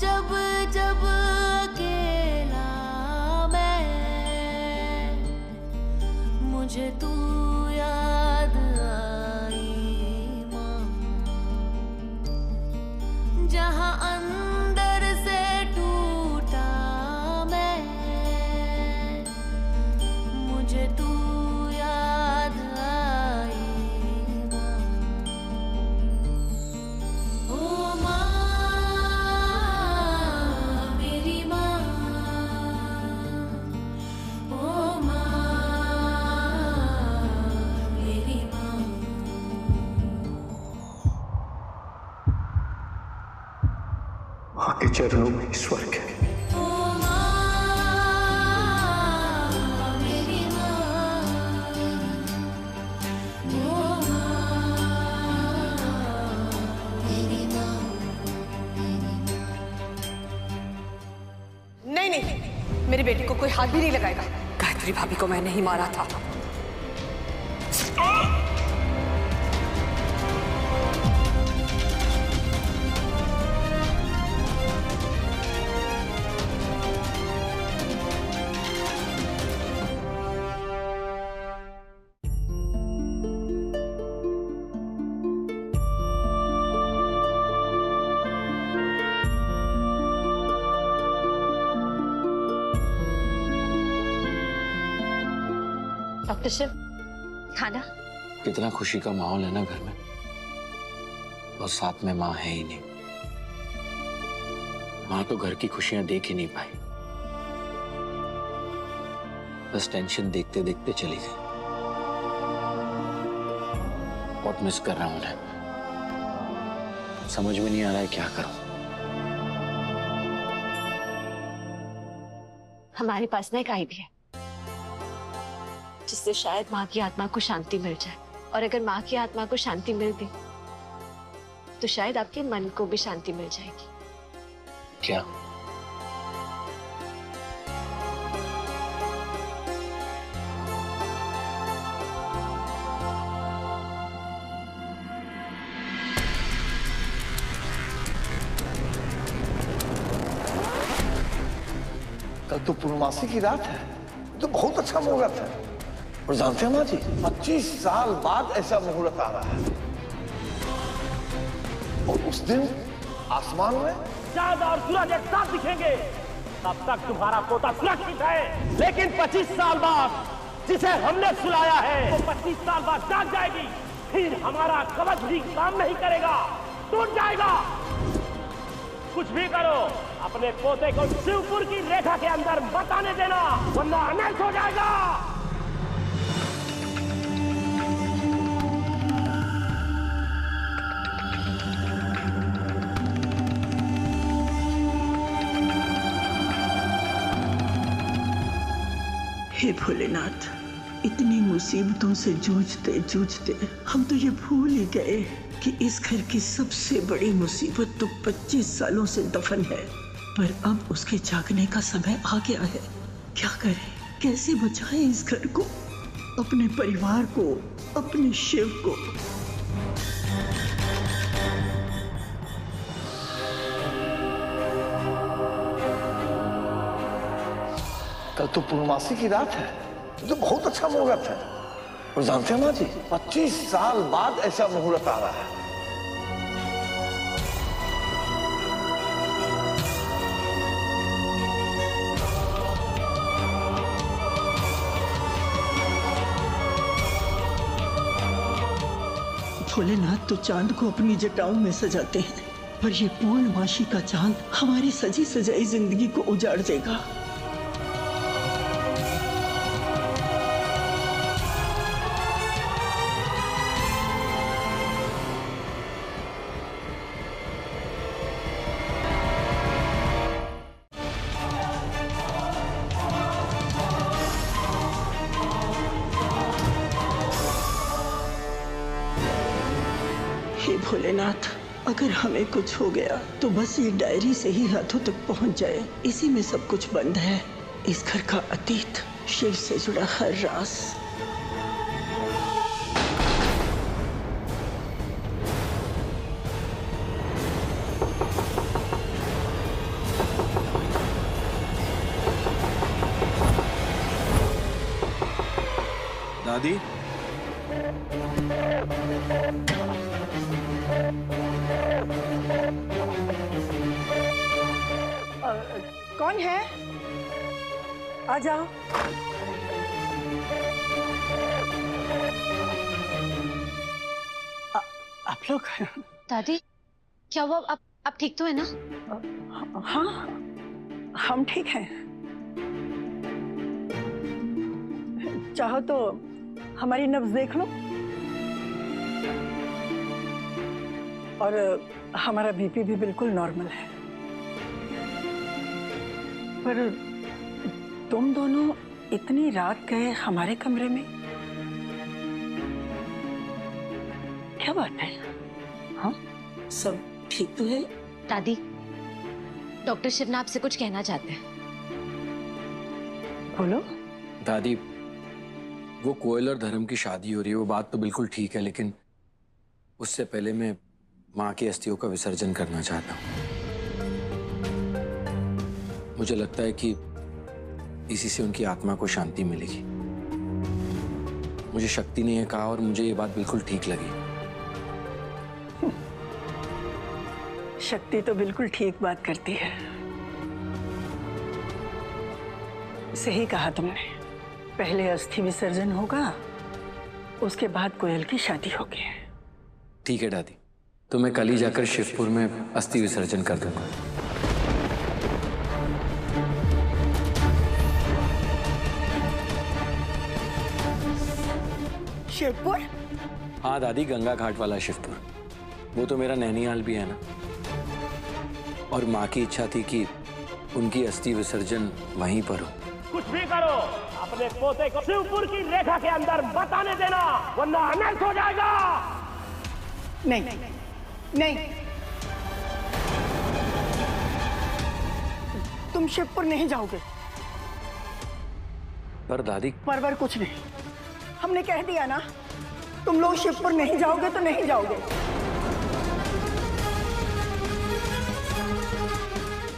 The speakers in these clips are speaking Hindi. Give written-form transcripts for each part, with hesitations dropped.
जब जब अकेला मैं, मुझे तू याद आई माँ। जहाँ अंदर से टूटा मैं, मुझे तू याद आई माँ। ओ माँ, मेरी माँ, ओ माँ, मेरी माँ। माँ के चरणों में ईश्वर के। ओ माँ, मेरी माँ, ओ माँ, मेरी माँ। नहीं नहीं, मेरी बेटी को कोई हाथ भी नहीं लगाएगा। गायत्री भाभी को मैंने ही मारा था। डॉक्टर शिव, खाना। कितना खुशी का माहौल है ना घर में, और साथ में माँ है ही नहीं। माँ तो घर की खुशियां देख ही नहीं पाई, बस टेंशन देखते देखते चली गई। बहुत मिस कर रहा हूं उन्हें, समझ में नहीं आ रहा है क्या करूं। हमारे पास ना एक आइडिया है जिससे शायद माँ की आत्मा को शांति मिल जाए, और अगर माँ की आत्मा को शांति मिल गई तो शायद आपके मन को भी शांति मिल जाएगी। क्या? कल तो पूर्णमासी की रात है, तो बहुत अच्छा मुहूर्त है। और जानते हैं माँ जी, 25 साल बाद ऐसा मुहूर्त आ रहा है। और उस दिन आसमान में चांद और सूरज एक साथ दिखेंगे। तब तक तुम्हारा पोता सुरक्षित है, लेकिन 25 साल बाद जिसे हमने सुलाया है वो 25 साल बाद जाग जाएगी। फिर हमारा कवच भी काम नहीं करेगा, टूट जाएगा। कुछ भी करो, अपने पोते को शिवपुर की रेखा के अंदर मत आने देना, वरना अनर्थ हो जाएगा। हे भोलेनाथ, इतनी मुसीबतों से जूझते जूझते हम तो ये भूल ही गए कि इस घर की सबसे बड़ी मुसीबत तो 25 सालों से दफन है। पर अब उसके जागने का समय आ गया है। क्या करें, कैसे बचाएं इस घर को, अपने परिवार को, अपने शिव को। कल तो पूर्णमासी की रात है, तो बहुत अच्छा मुहूर्त है। और जानते हैं माँ जी, 25 साल बाद ऐसा मुहूर्त आ रहा है। भोलेनाथ तो चांद को अपनी जटाओं में सजाते हैं, पर ये पूर्णमासी का चांद हमारी सजी सजाई जिंदगी को उजाड़ देगा। हे भोलेनाथ, अगर हमें कुछ हो गया तो बस ये डायरी से ही हाथों तक पहुंच जाए। इसी में सब कुछ बंद है, इस घर का अतीत, शिव से जुड़ा हर राज। दादी, कौन है? आ जाओ। आप लोग? दादी क्या हुआ? आप ठीक तो है ना? हाँ, हम ठीक हैं। चाहो तो हमारी नब्ज देख लो और हमारा बीपी भी बिल्कुल नॉर्मल है। पर तुम दोनों इतनी रात गए हमारे कमरे में, क्या बात है? हाँ, सब ठीक तो है? दादी, डॉक्टर शिव ने आपसे कुछ कहना चाहते हैं। बोलो। दादी, वो कोयल और धर्म की शादी हो रही है, वो बात तो बिल्कुल ठीक है, लेकिन उससे पहले मैं माँ की अस्थियों का विसर्जन करना चाहता हूँ। मुझे लगता है कि इसी से उनकी आत्मा को शांति मिलेगी। मुझे शक्ति ने यह कहा और मुझे ये बात बिल्कुल ठीक लगी। शक्ति तो बिल्कुल ठीक बात करती है। सही कहा तुमने। पहले अस्थि विसर्जन होगा, उसके बाद कोयल की शादी होगी। ठीक है दादी, तो मैं कल ही जाकर शिवपुर में अस्थि विसर्जन कर दूंगा। शिवपुर? हाँ दादी, गंगा घाट वाला शिवपुर। वो तो मेरा नैनीहाल भी है ना। और माँ की इच्छा थी कि उनकी अस्थि विसर्जन वहीं पर हो। कुछ भी करो, अपने पोते को शिवपुर की रेखा के अंदर मत आने देना, वरना अनर्थ हो जाएगा। नहीं, नहीं, तुम शिवपुर नहीं जाओगे। पर दादी, परवर कुछ नहीं, हमने कह दिया ना, तुम लोग शिवपुर नहीं जाओगे तो नहीं जाओगे।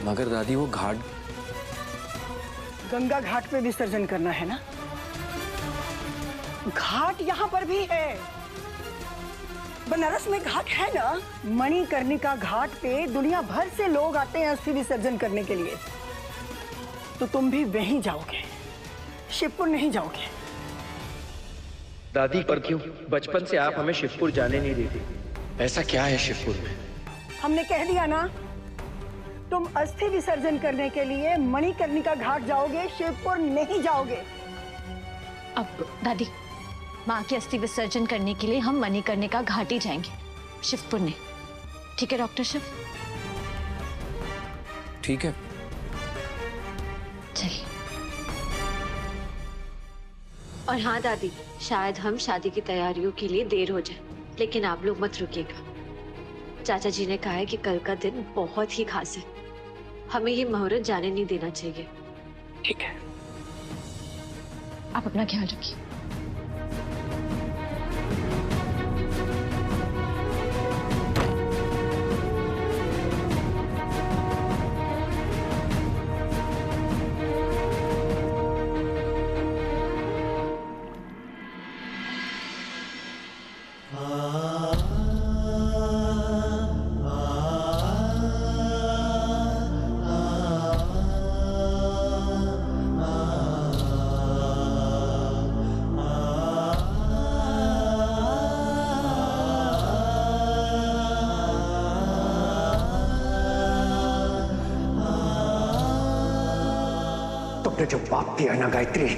मगर दादी, वो घाट गंगा घाट पे विसर्जन करना है ना? घाट यहाँ पर भी है, बनारस में घाट है ना। मणिकर्णिका घाट पे दुनिया भर से लोग आते हैं अस्थि विसर्जन करने के लिए। तो तुम भी वहीं जाओगे, शिवपुर नहीं जाओगे। दादी, पर क्यों? बचपन से आप हमें शिवपुर जाने नहीं देती। ऐसा क्या है शिवपुर में? हमने कह दिया ना, तुम अस्थि विसर्जन करने के लिए मणिकर्णिका घाट जाओगे, शिवपुर नहीं जाओगे। अब दादी, माँ की अस्थि विसर्जन करने के लिए हम मणिकर्णिका घाट ही जाएंगे, शिवपुर नहीं। ठीक है डॉक्टर शिव? ठीक है। चलिए। और हाँ दादी, शायद हम शादी की तैयारियों के लिए देर हो जाए, लेकिन आप लोग मत रुकिएगा। चाचा जी ने कहा है कि कल का दिन बहुत ही खास है, हमें ये मुहूर्त जाने नहीं देना चाहिए। ठीक है। आप अपना ख्याल रखिए। तुमने जो पाप किया ना गायत्री,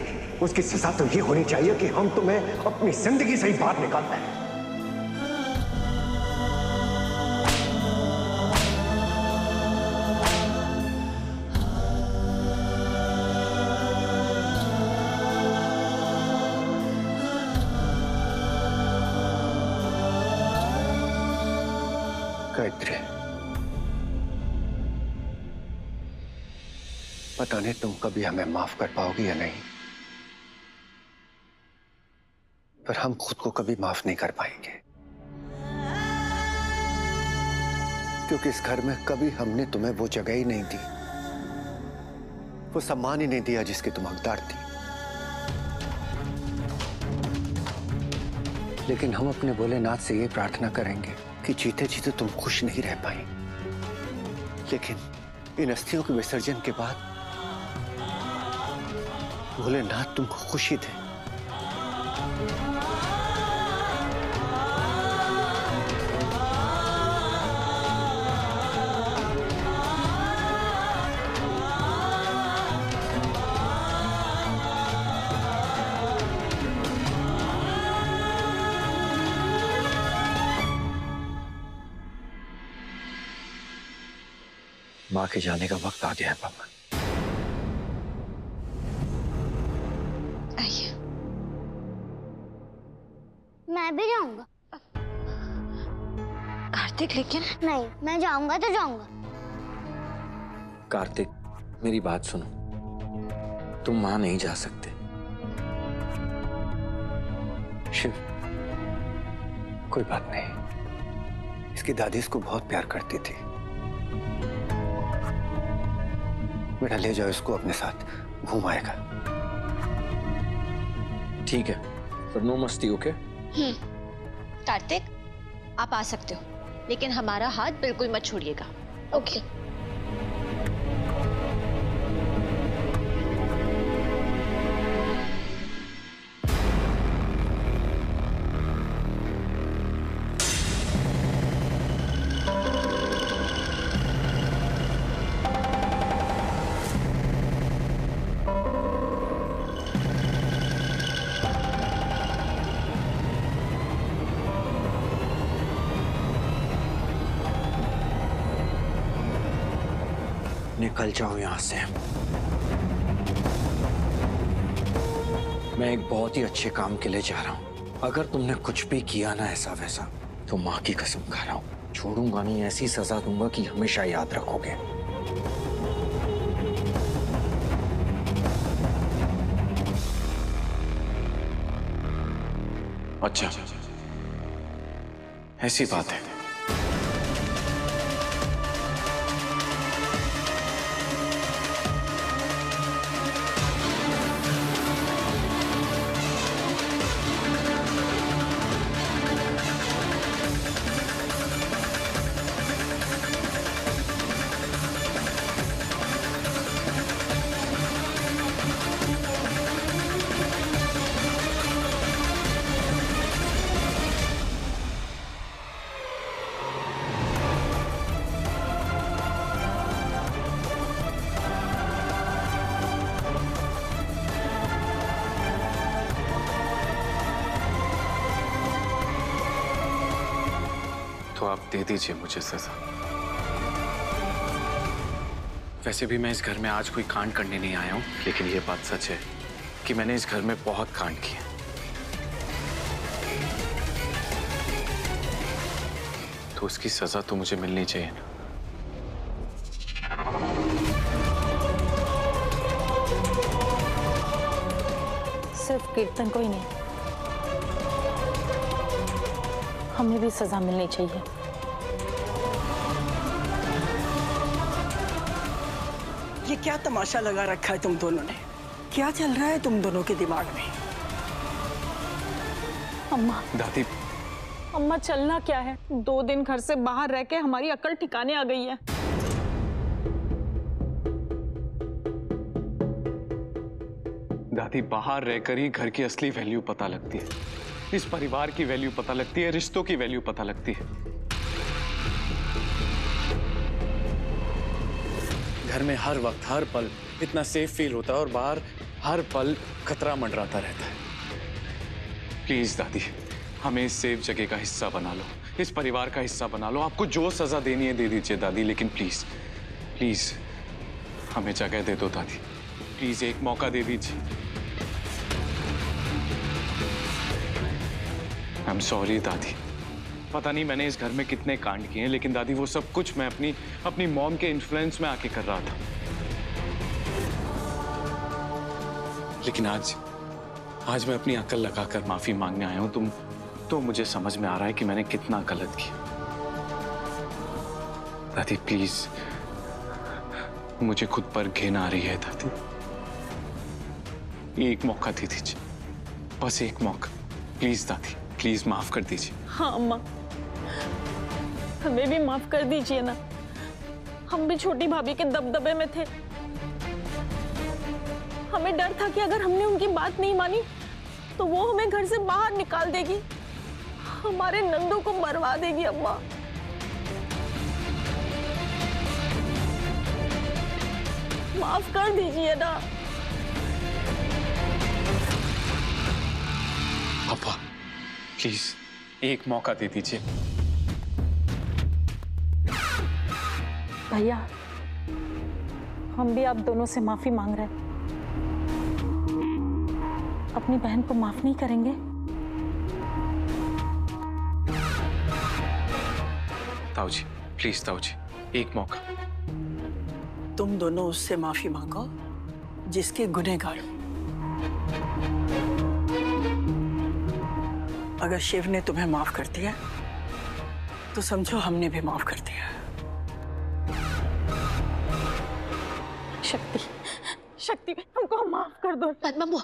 उसकी सजा तो ये होनी चाहिए कि हम तुम्हें अपनी जिंदगी से ही बाहर निकालते हैं। गायत्री, पता नहीं तुम कभी हमें माफ कर पाओगी या नहीं, पर हम खुद को कभी माफ नहीं कर पाएंगे, क्योंकि इस घर में कभी हमने तुम्हें वो जगह ही नहीं दी, वो सम्मान ही नहीं दिया जिसके तुम हकदार थी। लेकिन हम अपने भोलेनाथ से ये प्रार्थना करेंगे कि जीते जीते तुम खुश नहीं रह पाई, लेकिन इन अस्थियों के विसर्जन के बाद भोलेनाथ तुमको खुशी दे। माँ के जाने का वक्त आ गया है पापा। आइए। मैं भी जाऊंगा। कार्तिक, लेकिन नहीं, मैं जाऊंगा तो जाऊंगा। कार्तिक, मेरी बात सुनो, तुम वहां नहीं जा सकते। शिव, कोई बात नहीं, इसकी दादी इसको बहुत प्यार करती थी। बेटा ले जाओ इसको अपने साथ, घुमाएगा। ठीक है, पर नो मस्ती, ओके? कार्तिक, आप आ सकते हो, लेकिन हमारा हाथ बिल्कुल मत छोड़िएगा। ओके। निकल जाओ यहां से। मैं एक बहुत ही अच्छे काम के लिए जा रहा हूं। अगर तुमने कुछ भी किया ना ऐसा वैसा, तो मां की कसम खा रहा हूं, छोड़ूंगा नहीं। ऐसी सजा दूंगा कि हमेशा याद रखोगे। अच्छा, ऐसी बात है। तो आप दे दीजिए मुझे सजा। वैसे भी मैं इस घर में आज कोई कांड करने नहीं आया हूं, लेकिन ये बात सच है कि मैंने इस घर में बहुत कांड किए। तो उसकी सजा तो मुझे मिलनी चाहिए ना। सिर्फ कीर्तन को ही नहीं, हमें भी सजा मिलनी चाहिए। ये क्या तमाशा लगा रखा है तुम दोनों ने? क्या चल रहा है तुम दोनों के दिमाग में? अम्मा, दादी, अम्मा चलना क्या है? 2 दिन घर से बाहर रह के हमारी अकल ठिकाने आ गई है। दादी, बाहर रहकर ही घर की असली वैल्यू पता लगती है। इस परिवार की वैल्यू पता लगती है, रिश्तों की वैल्यू पता लगती है। घर में हर वक्त, हर पल इतना सेफ फील होता है और बाहर हर पल खतरा मंडराता रहता है। प्लीज दादी, हमें इस सेफ जगह का हिस्सा बना लो, इस परिवार का हिस्सा बना लो। आपको जो सजा देनी है दे दीजिए दादी, लेकिन प्लीज प्लीज हमें जगह दे दो दादी। प्लीज एक मौका दे दीजिए। आई एम सॉरी दादी, पता नहीं मैंने इस घर में कितने कांड किए हैं, लेकिन दादी वो सब कुछ मैं अपनी मॉम के इन्फ्लुएंस में आके कर रहा था। लेकिन आज मैं अपनी अकल लगाकर माफी मांगने आया हूं। तो मुझे समझ में आ रहा है कि मैंने कितना गलत किया। दादी प्लीज, मुझे खुद पर घिन आ रही है दादी। एक मौका दे दीजिए, बस एक मौका, प्लीज दादी, प्लीज माफ कर दीजिए। हाँ अम्मा, हमें भी माफ कर दीजिए ना। हम भी छोटी भाभी के दबदबे में थे। हमें डर था कि अगर हमने उनकी बात नहीं मानी तो वो हमें घर से बाहर निकाल देगी, हमारे नंदू को मरवा देगी। अम्मा माफ कर दीजिए ना। पापा प्लीज एक मौका दे दीजिए। भैया, हम भी आप दोनों से माफी मांग रहे हैं। अपनी बहन को माफ नहीं करेंगे? ताऊ जी प्लीज, ताऊ जी एक मौका। तुम दोनों उससे माफी मांगो जिसके गुनहगार हो। अगर शिव ने तुम्हें माफ कर दिया तो समझो हमने भी माफ कर दिया। शक्ति, शक्ति हमको माफ कर दो। पद्मा,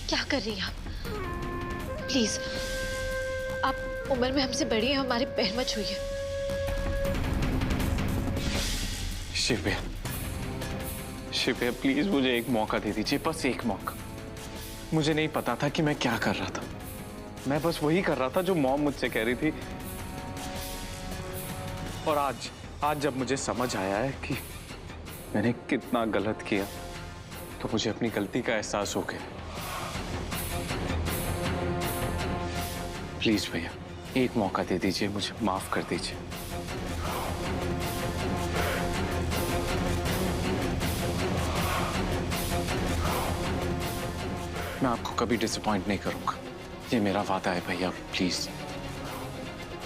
क्या कर रही हैं आप? प्लीज, आप उम्र में हमसे बड़ी हैं, हमारे पैर मत छूइए। शिव भैया, शिव भैया प्लीज मुझे एक मौका दे दीजिए, बस एक मौका। मुझे नहीं पता था कि मैं क्या कर रहा था। मैं बस वही कर रहा था जो मॉम मुझसे कह रही थी। और आज जब मुझे समझ आया है कि मैंने कितना गलत किया तो मुझे अपनी गलती का एहसास हो गया। प्लीज भैया एक मौका दे दीजिए, मुझे माफ कर दीजिए। मैं आपको कभी डिसअपॉइंट नहीं करूंगा, ये मेरा वादा है भैया। प्लीज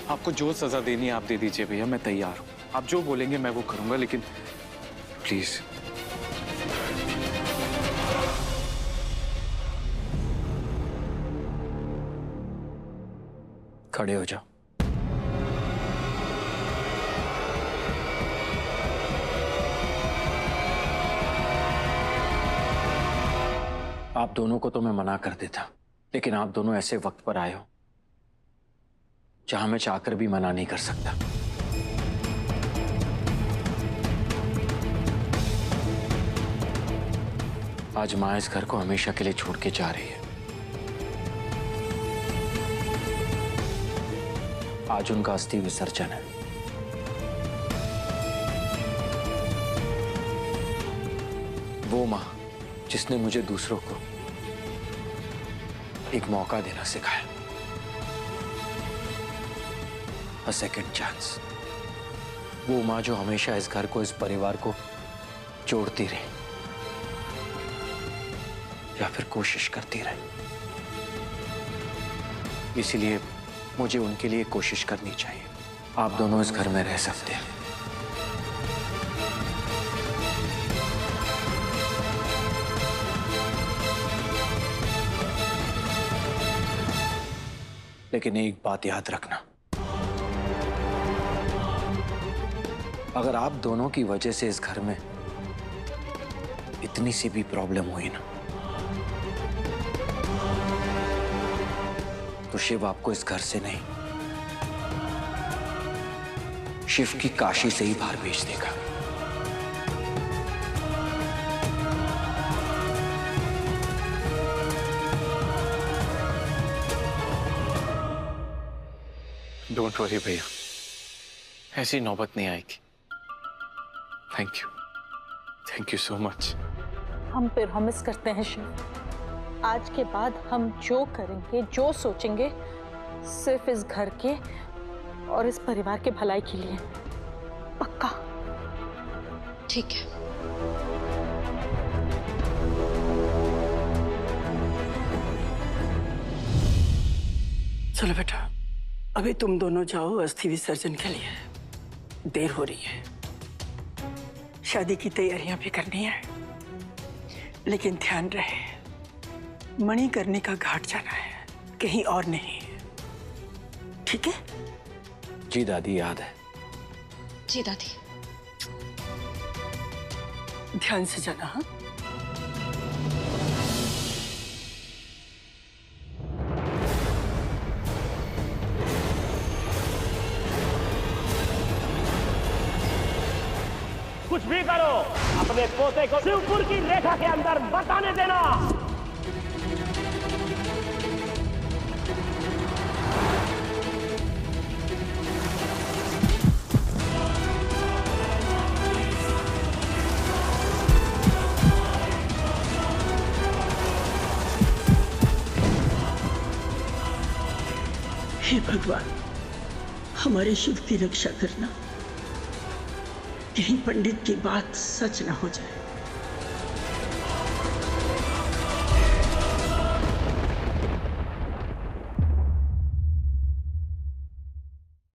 आपको जो सजा देनी है आप दे दीजिए भैया, मैं तैयार हूं। आप जो बोलेंगे मैं वो करूंगा, लेकिन प्लीज। खड़े हो जाओ। आप दोनों को तो मैं मना कर देता, लेकिन आप दोनों ऐसे वक्त पर आए हो जहां मैं चाहकर भी मना नहीं कर सकता। आज माँ इस घर को हमेशा के लिए छोड़ के जा रही है। आज उनका अस्थि विसर्जन है। वो माँ जिसने मुझे दूसरों को एक मौका देना सिखाया, अ सेकेंड चांस। वो माँ जो हमेशा इस घर को, इस परिवार को जोड़ती रही या फिर कोशिश करती रही। इसीलिए मुझे उनके लिए कोशिश करनी चाहिए। आप दोनों इस घर में रह सकते हैं। लेकिन एक बात याद रखना, अगर आप दोनों की वजह से इस घर में इतनी सी भी प्रॉब्लम हुई ना, तो शिव आपको इस घर से नहीं, शिव की काशी से ही बाहर भेज देगा। डोंट वरी भैया, ऐसी नौबत नहीं आएगी। Thank you so much. हम प्रॉमिस करते हैं शिव, आज के बाद हम जो करेंगे, जो सोचेंगे, सिर्फ इस घर के और इस परिवार के भलाई के लिए। पक्का? ठीक है। चलो बेटा, अभी तुम दोनों जाओ अस्थि विसर्जन के लिए। देर हो रही है, शादी की तैयारियां भी करनी है। लेकिन ध्यान रहे, मणिकर्णिका का घाट जाना है, कहीं और नहीं। ठीक है? जी दादी, याद है। जी दादी। ध्यान से जाना। हाँ। कुछ भी करो, अपने पोते को शिवपुर की रेखा के अंदर मत आने देना। हे भगवान, हमारे शिव की रक्षा करना, कहीं पंडित की बात सच ना हो जाए।